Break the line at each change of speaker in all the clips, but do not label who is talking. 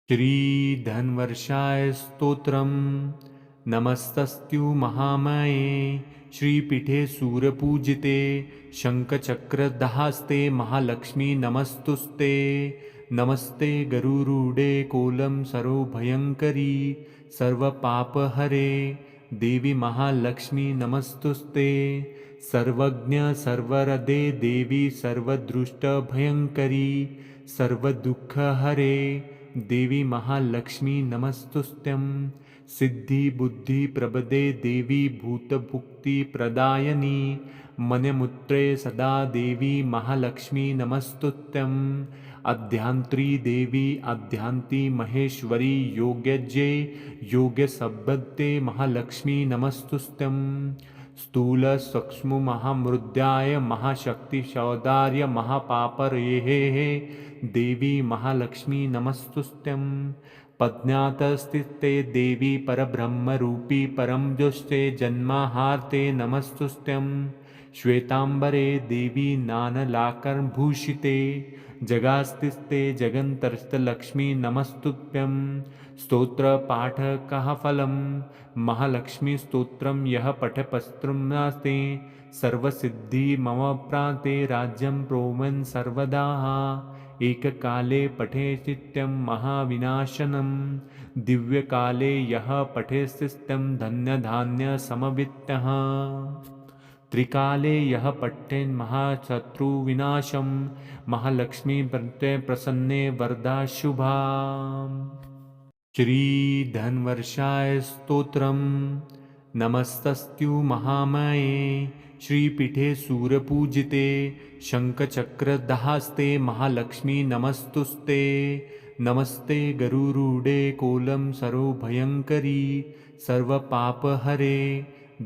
श्रीधन्वर्षाय स्तोत्रम् नमस्तस्तु महामाये श्रीपीठे सूरपूजिते शङ्खचक्रदास्ते महालक्ष्मी नमस्तुस्ते नमस्ते गरुरूढे कोलं सर्वभयङ्करी सर्वपापहरे देवी महालक्ष्मी नमस्तुस्ते सर्वज्ञ सर्वरदे देवी सर्वदृष्टभयङ्करी सर्वदुःखहरे देवी महालक्ष्मी नमस्तुस्त्यं सिद्धि बुद्धि प्रबदे देवी भूतभुक्ति प्रदायनी मनमुत्रे सदा देवी महालक्ष्मी नमस्तुत्यं अध्यांत्री देवी अध्यांति महेश्वरी योग्यज्ये योग्यसब्बते महालक्ष्मी नमस्तुस्त्यं स्थूल सूक्ष्म महामृद्याय महाशक्ति सौदार्य महापापरेहे देवी महालक्ष्मी नमस्तुस्त्यं पद्मातस्थिते देवी परब्रह्मरूपी परं ज्योष्ठे जन्माहार्ते नमस्तुस्त्यं श्वेतांबरे देवी नानलाकर्भूषिते जगास्तिस्ते जगन्तरस्तलक्ष्मी नमस्तुभ्यं स्तोत्रपाठकः फलं महालक्ष्मी स्तोत्रं यः पठपस्त्रम्नास्ते सर्वसिद्धि मम प्रान्ते राज्यं प्रोमन् सर्वदा एककाले पठे चित्यं महाविनाशनं दिव्यकाले यः पठे स्थितं धन्यधान्यसमवित्तः त्रिकाले यः पठेन् महाशत्रुविनाशं महालक्ष्मी प्रसन्ने वरदा शुभा। श्रीधन्वर्षाय स्तोत्रम् नमस्तस्तु महामाये श्रीपीठे सूरपूजिते शङ्खचक्रदास्ते महालक्ष्मी नमस्तुस्ते नमस्ते गरुरूढे कोलं सर्वभयङ्करी सर्वपापहरे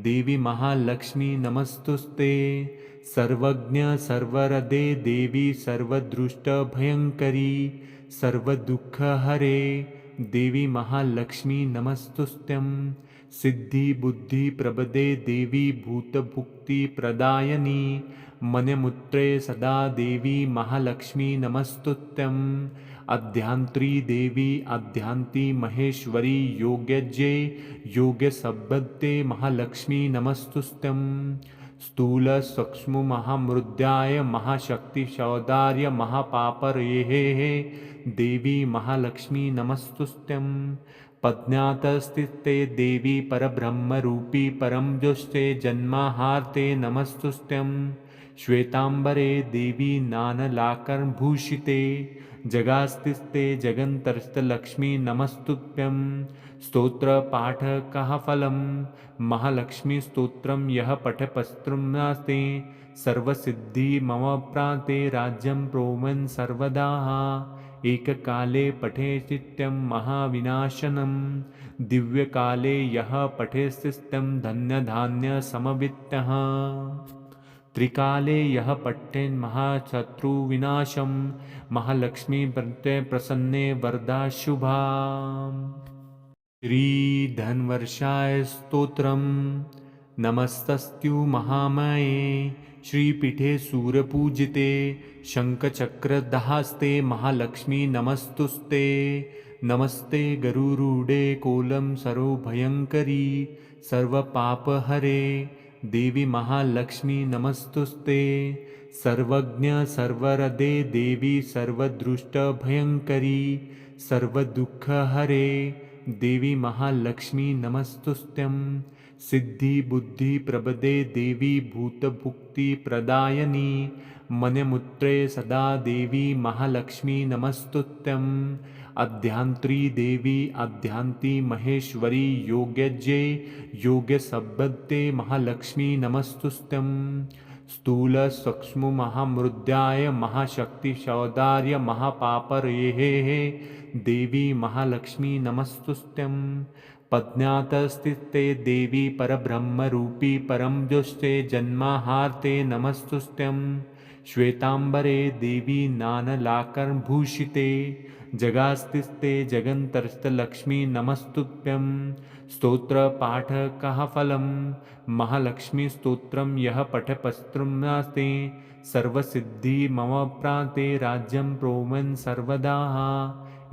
देवी महालक्ष्मी नमस्तुस्ते सर्वज्ञ सर्वरदे देवी सर्वदृष्टभयङ्करी सर्वदुःखहरे देवी महालक्ष्मी नमस्तुस्त्यं सिद्धि बुद्धि प्रबदे देवी भूतभुक्ति प्रदायनी मनमुत्रे सदा देवी महालक्ष्मी नमस्तुत्यं अध्यांत्री देवी अध्यांति महेश्वरी योग्यज्ये योग्यसब्बते महालक्ष्मी नमस्तुस्त्यं स्थूल सूक्ष्म महामृद्याय महाशक्ति सौदार्य महापापरेहे देवी महालक्ष्मी नमस्तुस्त्यं पद्मातस्थिते देवी परब्रह्मरूपी परं ज्योष्ठे जन्माहार्ते नमस्तुस्त्यं श्वेतांबरे देवी नानलाकर्भूषिते जगास्तिस्ते जगन्तरस्तलक्ष्मी नमस्तुभ्यं स्तोत्रपाठकः फलं महालक्ष्मी स्तोत्रं यः पठपस्त्रम्नास्ते सर्वसिद्धि मम प्रान्ते राज्यं प्रोमन् सर्वदा एककाले पठे चित्यं महाविनाशनं दिव्यकाले यः पठे स्थितं धन्यधान्यसमवित्तः त्रिकाले यः पठेन् महाशत्रुविनाशं महालक्ष्मी प्रसन्ने वरदा शुभा। श्रीधन्वर्षाय स्तोत्रम् नमस्तस्तु महामाये श्रीपीठे सूरपूजिते शङ्खचक्रदास्ते महालक्ष्मी नमस्तुस्ते नमस्ते गरुरूढे कोलं सर्वभयङ्करी सर्वपापहरे देवी महालक्ष्मी नमस्तुस्ते सर्वज्ञ सर्वरदे देवी सर्वदृष्टभयङ्करी सर्वदुःखहरे देवी महालक्ष्मी नमस्तुस्त्यं सिद्धि बुद्धि प्रबदे देवी भूतभुक्ति प्रदायनी मनमुत्रे सदा देवी महालक्ष्मी नमस्तुत्यं अध्यांत्री देवी अध्यांति महेश्वरी योग्यज्ये योग्यसब्बते महालक्ष्मी नमस्तुस्त्यं स्थूल सूक्ष्म महामृद्याय महाशक्ति सौदार्य महापापरेहे देवी महालक्ष्मी नमस्तुस्त्यं पद्मातस्थिते देवी परब्रह्मरूपी परं ज्योष्ठे जन्माहार्ते नमस्तुस्त्यं श्वेतांबरे देवी नानलाकर्भूषिते जगास्तिस्ते जगन्तरस्तलक्ष्मी नमस्तुभ्यं स्तोत्रपाठकः फलं महालक्ष्मी स्तोत्रं यः पठपस्त्रम्नास्ते सर्वसिद्धि मम प्रान्ते राज्यं प्रोमन् सर्वदा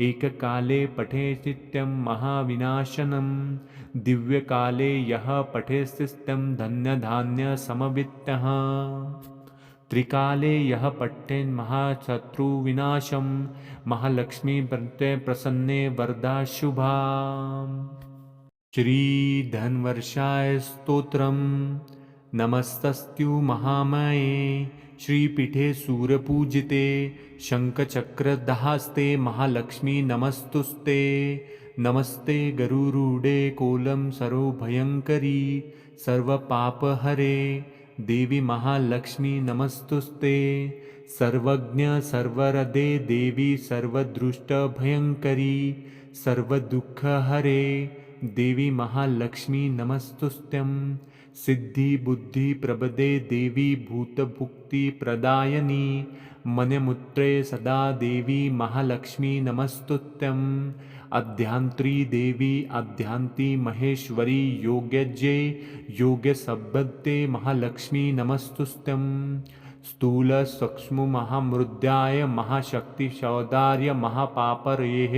एककाले पठे चित्यं महाविनाशनं दिव्यकाले यः पठे स्थित्यं धन्यधान्यसमवित्तः त्रिकाले यः पठेन् महाशत्रुविनाशं महालक्ष्मी प्रसन्ने वरदा शुभा। श्री धन्वर्षाय स्तोत्रम्। नमस्तस्तु महामाये श्रीपीठे सूरपूजिते शङ्खचक्रदाहस्ते महालक्ष्मी नमस्तुस्ते। नमस्ते गरुरूढे कोलं सर्वभयङ्करी सर्वपापहरे देवी महालक्ष्मी नमस्तुस्ते। सर्वज्ञ सर्वरदे देवी सर्वदृष्टभयङ्करी सर्वदुःखहरे देवी महालक्ष्मी नमस्तुस्त्यं। सिद्धिबुद्धिप्रभदे देवी भूतभुक्तिप्रदायिनी मन्यमुत्रे सदा देवी महालक्ष्मी नमस्तुत्यम्। अध्यान्त्री देवी अध्यान्ती महेश्वरी योग्यज्ञे योग्यसम्पदे महालक्ष्मी नमस्तुस्त्यं। स्थूल सूक्ष्म महामृद्याय महाशक्ति सौदार्य महापापरेः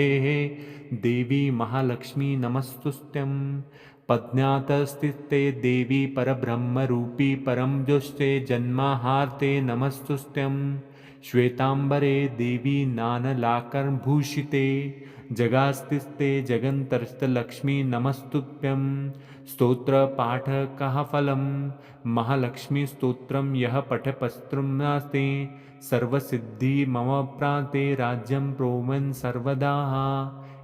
देवी महालक्ष्मी नमस्तुस्त्यं। पद्मातस्थिते देवी परब्रह्मरूपी परं ज्योष्ठे जन्माहार्ते नमस्तुस्त्यं। श्वेतांबरे देवी नानालङ्कारभूषिते जगास्तिस्ते जगन्तरस्थलक्ष्मी नमस्तुभ्यं। स्तोत्रपाठकः फलं महालक्ष्मी स्तोत्रं यः पठपस्त्रम्नास्ते सर्वसिद्धि मम प्रान्ते राज्यं प्रोमन् सर्वदा।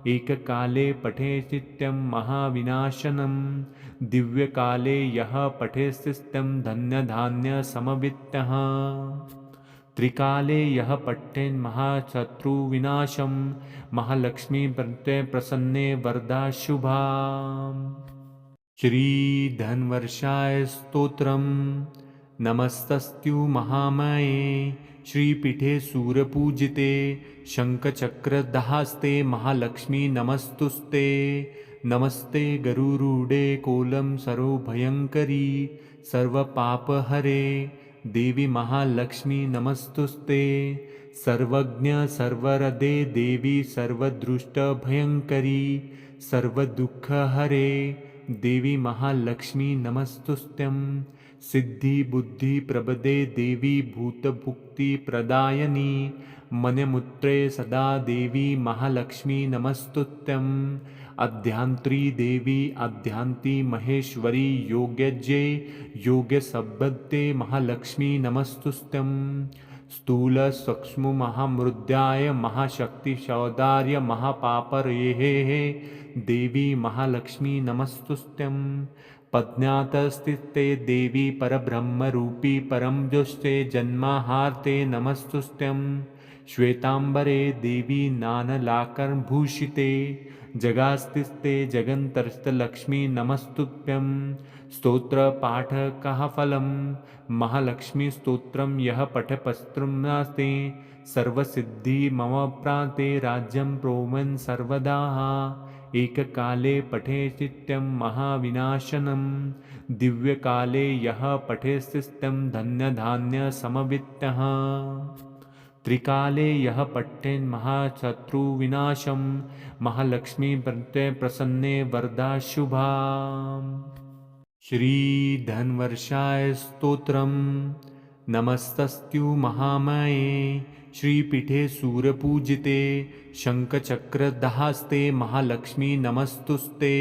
एककाले पठे चित्यं महाविनाशनं दिव्यकाले यः पठे स्थित्यं धन्यधान्यसमवित्तः त्रिकाले यः पठेन् महाशत्रुविनाशं महालक्ष्मी प्रसन्ने वरदा शुभा। श्री धन्वर्षाय स्तोत्रम्। नमस्तस्तु महामाये श्रीपीठे सूरपूजिते शङ्खचक्रदाहस्ते महालक्ष्मी नमस्तुस्ते। नमस्ते गरुरूढे कोलं सर्वभयङ्करी सर्वपापहरे देवी महालक्ष्मी नमस्तुस्ते। सर्वज्ञ सर्वरदे देवी सर्वदृष्टभयङ्करी सर्वदुःखहरे देवी महालक्ष्मी नमस्तुस्त्यं। सिद्धिबुद्धिप्रभदे देवी भूतभुक्तिप्रदायिनी मन्यमुत्रे सदा देवी महालक्ष्मी नमस्तुत्यम्। अध्यान्त्री देवी अध्यान्ती महेश्वरी योग्यज्ञे योग्यसम्पदे महालक्ष्मी नमस्तुस्त्यं। स्थूल सूक्ष्म महामृद्याय महाशक्ति सौदार्य महापापरेः देवी महालक्ष्मी नमस्तुस्त्यं। पद्मातस्थिते देवी परब्रह्मरूपी परं ज्योष्ठे जन्माहार्ते नमस्तुस्त्यं। श्वेतांबरे देवी नानालङ्कारभूषिते जगास्तिस्ते जगन्तरस्थलक्ष्मी नमस्तुभ्यं। स्तोत्रपाठकः फलं महालक्ष्मी स्तोत्रं यः पठपस्त्रम्नास्ते सर्वसिद्धि मम प्रान्ते राज्यं प्रोमन् सर्वदा। एककाले पठे चित्यं महाविनाशनं दिव्यकाले यः पठे स्थित्यं धन्यधान्यसमवित्तः त्रिकाले यः पठेन् महाशत्रुविनाशं महालक्ष्मी प्रसन्ने वरदा शुभा। श्री धन्वर्षाय स्तोत्रम्। नमस्तस्तु महामाये श्रीपीठे सूरपूजिते शङ्खचक्रदाहस्ते महालक्ष्मी नमस्तुस्ते।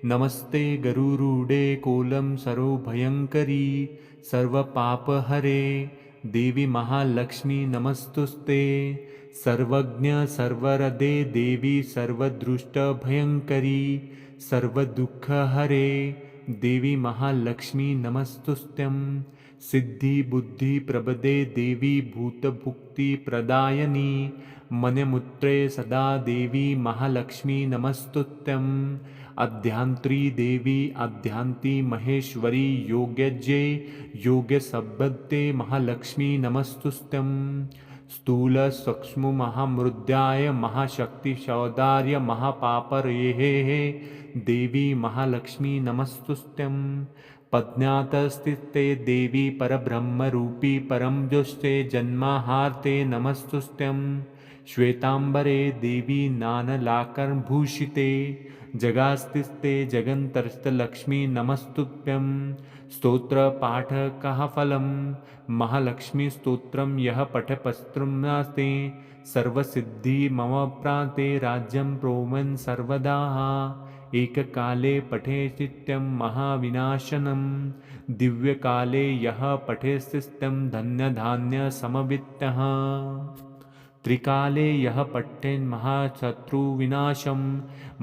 नमस्ते गरुरूढे कोलं सर्वभयङ्करी सर्वपापहरे देवी महालक्ष्मी नमस्तुस्ते। सर्वज्ञ सर्वरदे देवी सर्वदृष्टभयङ्करी सर्वदुःखहरे देवी महालक्ष्मी नमस्तुस्त्यं। सिद्धिबुद्धिप्रभदे देवी भूतभुक्तिप्रदायिनी मन्यमुत्रे सदा देवी महालक्ष्मी नमस्तुत्यम्। अध्यान्त्री देवी अध्यान्ती महेश्वरी योग्यज्ञे योग्यसम्पदे महालक्ष्मी नमस्तुस्त्यं। स्थूल सूक्ष्म महामृद्याय महाशक्ति सौदार्य महापापरेः देवी महालक्ष्मी नमस्तुस्त्यं। पद्मातस्थिते देवी परब्रह्मरूपी परं ज्योष्ठे जन्माहार्ते नमस्तुस्त्यं। श्वेतांबरे देवी नानलाकर्भूषिते जगास्तिस्ते जगन्तरस्तलक्ष्मी नमस्तुभ्यं स्तोत्रपाठकः फलं महालक्ष्मीस्तोत्रं यः पठपस्त्रम्नास्ते सर्वसिद्धि मम प्रान्ते राज्यं प्रोमन् सर्वदा एककाले पठे चित्यं महाविनाशनं दिव्यकाले यः पठेस्तिस्तं धन्यधान्यसमवित्तः त्रिकाले यः पठेन् महाशत्रुविनाशं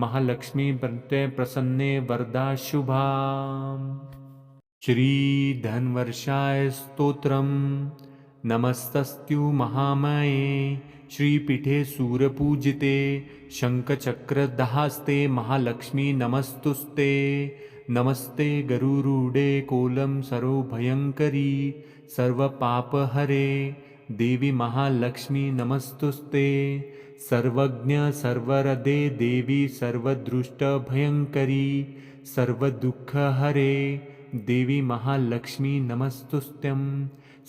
महालक्ष्मी प्रसन्ने वरदा शुभा श्रीधन्वर्षाय स्तोत्रम् नमस्तस्तु महामाये श्रीपीठे सूर्यपूजिते शङ्खचक्रदास्ते महालक्ष्मी नमस्तुस्ते नमस्ते गरुरूढे कोलं सर्वभयङ्करी सर्वपापहरे देवी महालक्ष्मी नमस्तुस्ते सर्वज्ञ सर्वरदे देवी सर्वदृष्टभयङ्करी सर्वदुःखहरे देवी महालक्ष्मी नमस्तुस्त्यं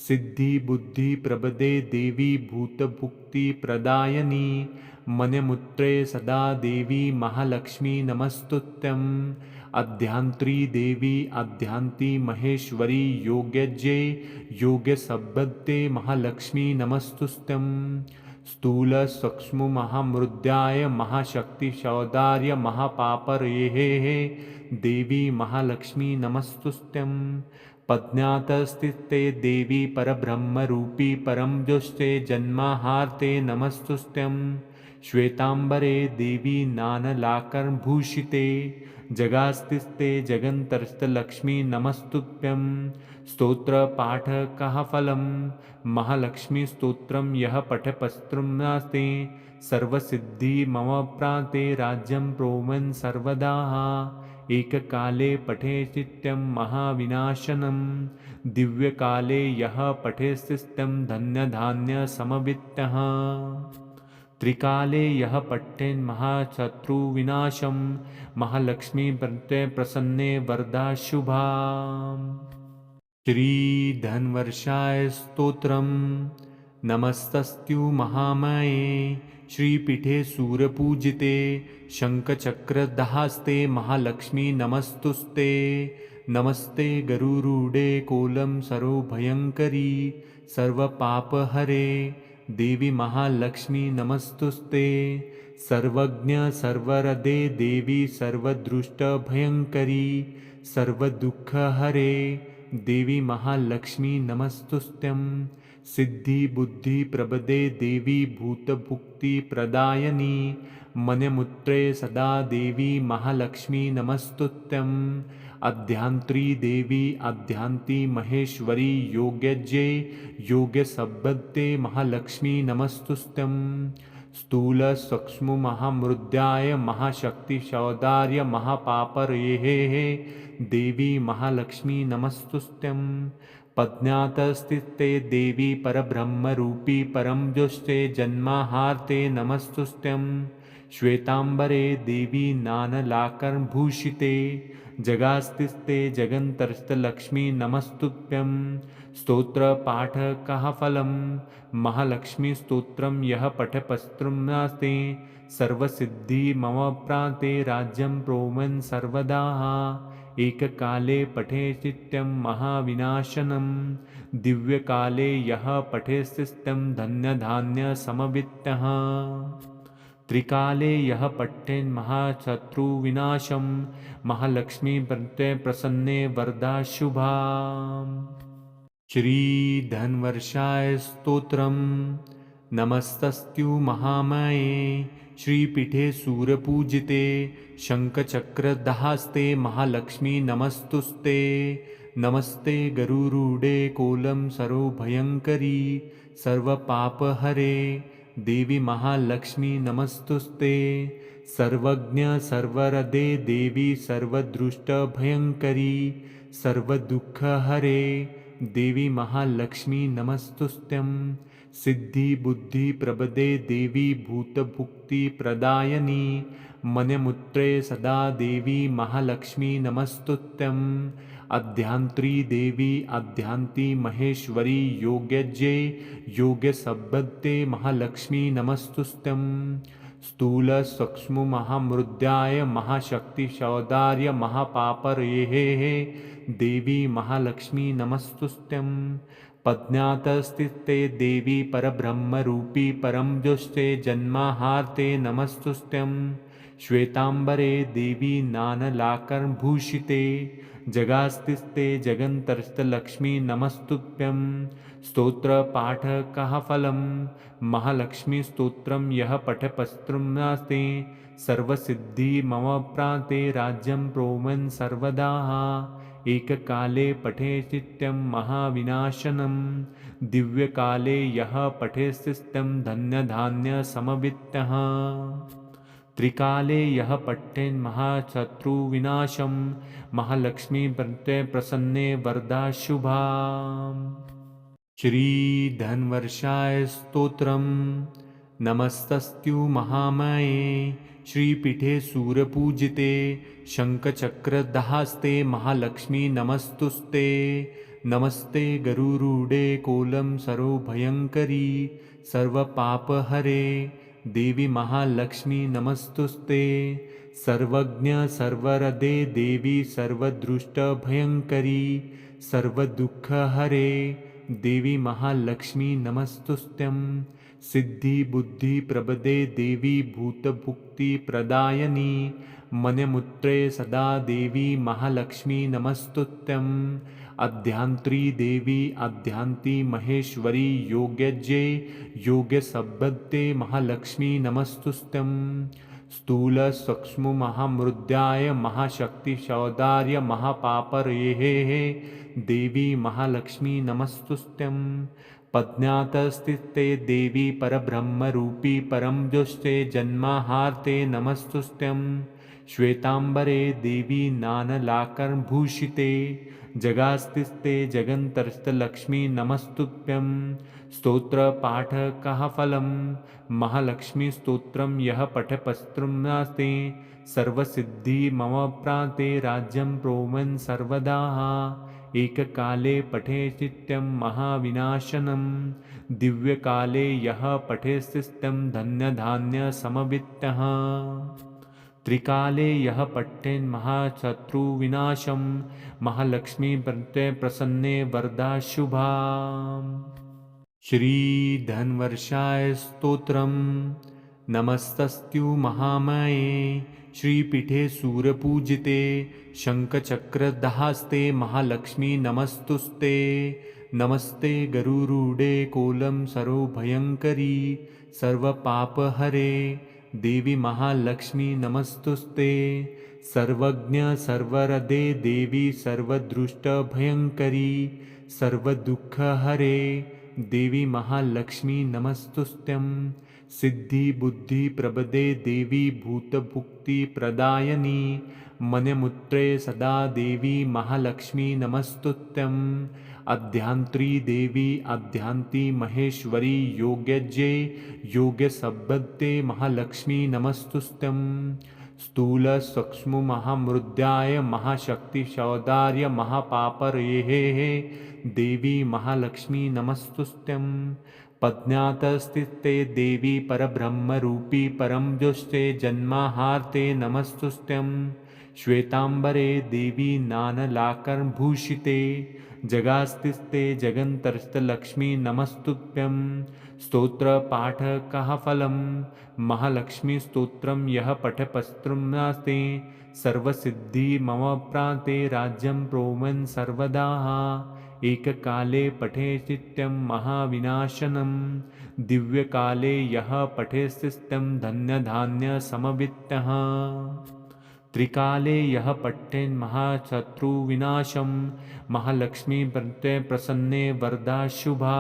सिद्धिबुद्धिप्रभदे देवी भूतभुक्तिप्रदायिनी मन्यमुत्रे सदा देवी महालक्ष्मी नमस्तुत्यम् अध्यान्त्री देवी अध्यान्ती महेश्वरी योग्यज्ये योग्यसम्पत्ते महालक्ष्मी नमस्तुस्त्यं स्थूलसूक्ष्म महामृद्याय महाशक्तिसौदार्य महापापरेः देवी महालक्ष्मी नमस्तुस्त्यं पद्मातस्थिते देवी परब्रह्मरूपी परमज्योत्स्ते जन्माहार्ते नमस्तुस्त्यं श्वेतांबरे देवी नानलाकर्भूषिते जगास्तिस्ते जगन्तरस्तलक्ष्मी नमस्तुभ्यं स्तोत्रपाठकः फलं महालक्ष्मीस्तोत्रं यः पठपस्त्रम्नास्ते सर्वसिद्धि मम प्रान्ते राज्यं प्रोमन् सर्वदा एककाले पठे चित्यं महाविनाशनं दिव्यकाले यः पठेस्तिस्तं धन्यधान्यसमवित्तः त्रिकाले यः पठेन् महाशत्रुविनाशं महालक्ष्मी प्रसन्ने वरदा शुभा श्रीधन्वर्षाय स्तोत्रम् नमस्तस्तु महामाये श्रीपीठे सूर्यपूजिते शङ्खचक्रदास्ते महालक्ष्मी नमस्तुस्ते नमस्ते गरुरूढे कोलं सर्वभयङ्करी सर्वपापहरे देवी महालक्ष्मी नमस्तुस्ते सर्वज्ञ सर्वरदे देवी सर्वदृष्टभयङ्करी सर्वदुःखहरे देवी महालक्ष्मी नमस्तुस्त्यं सिद्धिबुद्धिप्रभदे देवी भूतभुक्तिप्रदायिनी मन्यमुत्रे सदा देवी महालक्ष्मी नमस्तुत्यम् अध्यान्त्री देवी अध्यान्ती महेश्वरी योग्यज्ये योग्यसम्पत्ते महालक्ष्मी नमस्तुस्त्यं स्थूलसूक्ष्म महामृद्याय महाशक्तिसौदार्य महापापरेः देवी महालक्ष्मी नमस्तुस्त्यं पद्मातस्थिते देवी परब्रह्मरूपी परमज्योत्स्ते जन्माहार्ते नमस्तुस्त्यं श्वेतांबरे देवी नानलाकर्भूषिते जगास्तिस्ते जगन्तरस्तलक्ष्मी नमस्तुभ्यं स्तोत्रपाठकः फलं महालक्ष्मीस्तोत्रं यः पठपस्त्रम्नास्ते सर्वसिद्धि मम प्रान्ते राज्यं प्रोमन् सर्वदा एककाले पठे चित्यं महाविनाशनं दिव्यकाले यः पठेस्तिस्तं धन्यधान्यसमवित्तः त्रिकाले यः पठेन् महाशत्रुविनाशं महालक्ष्मी प्रसन्ने वरदा शुभा श्रीधन्वर्षाय स्तोत्रम् नमस्तस्तु महामाये श्रीपीठे सूर्यपूजिते शङ्खचक्रदास्ते महालक्ष्मी नमस्तुस्ते नमस्ते गरुरूढे कोलं सर्वभयङ्करी सर्वपापहरे देवी महालक्ष्मी नमस्तुस्ते सर्वज्ञ सर्वरदे देवी सर्वदृष्टभयङ्करी सर्वदुःखहरे देवी महालक्ष्मी नमस्तुस्त्यं सिद्धिबुद्धिप्रभदे देवी भूतभुक्तिप्रदायिनी मन्यमुत्रे सदा देवी महालक्ष्मी नमस्तुत्यम् अध्यांत्री देवी अध्यांति महेश्वरी योग्यज्ञे योग्यसम्पदे महालक्ष्मी नमस्तुस्त्यं स्थूल सूक्ष्म महामृद्याय महाशक्ति सौदार्य महापापरेहे देवी महालक्ष्मी नमस्तुस्त्यं पद्मातस्थिते देवी परब्रह्मरूपी परं ज्योष्ठे जन्माहार्ते नमस्तुस्त्यं श्वेतांबरे देवी नानलाकर्णभूषिते जगास्तिस्ते जगन्तरस्तलक्ष्मी नमस्तुभ्यं स्तोत्रपाठकः फलं महालक्ष्मी स्तोत्रं यः पठपस्त्रम्नास्ते सर्वसिद्धि मम प्रान्ते राज्यं प्रोमन् सर्वदा एककाले पठे चित्यं महाविनाशनं दिव्यकाले यः पठेस्तिस्तं धन्यधान्यसमवित्तः त्रिकाले यः पठेन् महाशत्रुविनाशं महालक्ष्मी प्रसन्ने वरदा शुभा। श्री धन्वर्षाय स्तोत्रम् नमस्तस्तु महामाये श्रीपीठे सूर्यपूजिते शङ्खचक्रदाहस्ते महालक्ष्मी नमस्तुस्ते नमस्ते गरुरूढे कोलं सर्वभयङ्करी सर्वपापहरे देवी महालक्ष्मी नमस्तुस्ते सर्वज्ञ सर्वरदे देवी सर्वदृष्टभयङ्करी सर्वदुःखहरे देवी महालक्ष्मी नमस्तुस्त्यं सिद्धिबुद्धिप्रदे देवी भूतभुक्तिप्रदायिनी मन्यमुत्रे सदा देवी महालक्ष्मी नमस्तुस्त्यं अध्यांत्री देवी अध्यांति महेश्वरी योग्यज्ञे योग्यसम्पदे महालक्ष्मी नमस्तुस्त्यं स्थूल सूक्ष्म महामृद्याय महाशक्ति सौदार्य महापापरेहे देवी महालक्ष्मी नमस्तुस्त्यं पद्मातस्थिते देवी परब्रह्मरूपी परं ज्योष्ठे जन्माहार्ते नमस्तुस्त्यं श्वेतांबरे देवी नानलाकर्णभूषिते जगास्तिस्ते जगन्तरस्तलक्ष्मी नमस्तुभ्यं स्तोत्रपाठकः फलं महालक्ष्मी स्तोत्रं यः पठपस्त्रम्नास्ते सर्वसिद्धि मम प्रान्ते राज्यं प्रोमन् सर्वदा एककाले पठे चित्यं महाविनाशनं दिव्यकाले यः पठेस्तिस्तं धन्यधान्यसमवित्तः त्रिकाले यः पठेन् महाशत्रुविनाशं महालक्ष्मी प्रसन्ने वरदा शुभा। श्री धन्वर्षाय स्तोत्रम् नमस्तस्तु महामाये श्रीपीठे सूर्यपूजिते शङ्खचक्रदाहस्ते महालक्ष्मी नमस्तुस्ते नमस्ते गरुरूढे कोलं सर्वभयङ्करी सर्वपापहरे देवी महालक्ष्मी नमस्तुस्ते सर्वज्ञ सर्वरदे देवी सर्वदृष्टभयङ्करी सर्वदुःखहरे देवी महालक्ष्मी नमस्तुस्त्यं सिद्धिबुद्धिप्रदे देवी भूतभुक्तिप्रदायिनी मन्यमुत्रे सदा देवी महालक्ष्मी नमस्तुस्त्यं अध्यांत्री देवी अध्यांति महेश्वरी योग्यज्ञे योग्यसम्पदे महालक्ष्मी नमस्तुस्त्यं स्थूल सूक्ष्म महामृद्याय महाशक्ति सौदार्य महापापरेहे देवी महालक्ष्मी नमस्तुस्त्यं पद्मातस्थिते देवी परब्रह्मरूपी परं ज्योष्ठे जन्माहार्ते नमस्तुस्त्यं श्वेतांबरे देवी नानलाकर्णभूषिते जगास्तिस्ते जगन्तरस्तलक्ष्मी नमस्तुभ्यं स्तोत्रपाठकः फलं महालक्ष्मी स्तोत्रं यः पठपस्त्रम्नास्ते सर्वसिद्धि मम प्रान्ते राज्यं प्रोमन् सर्वदा एककाले पठे चित्यं महाविनाशनं दिव्यकाले यः पठेस्तिस्तं धन्यधान्यसमवित्तः त्रिकाले यः पठेन् महाशत्रुविनाशं महालक्ष्मी प्रसन्ने वरदा शुभा।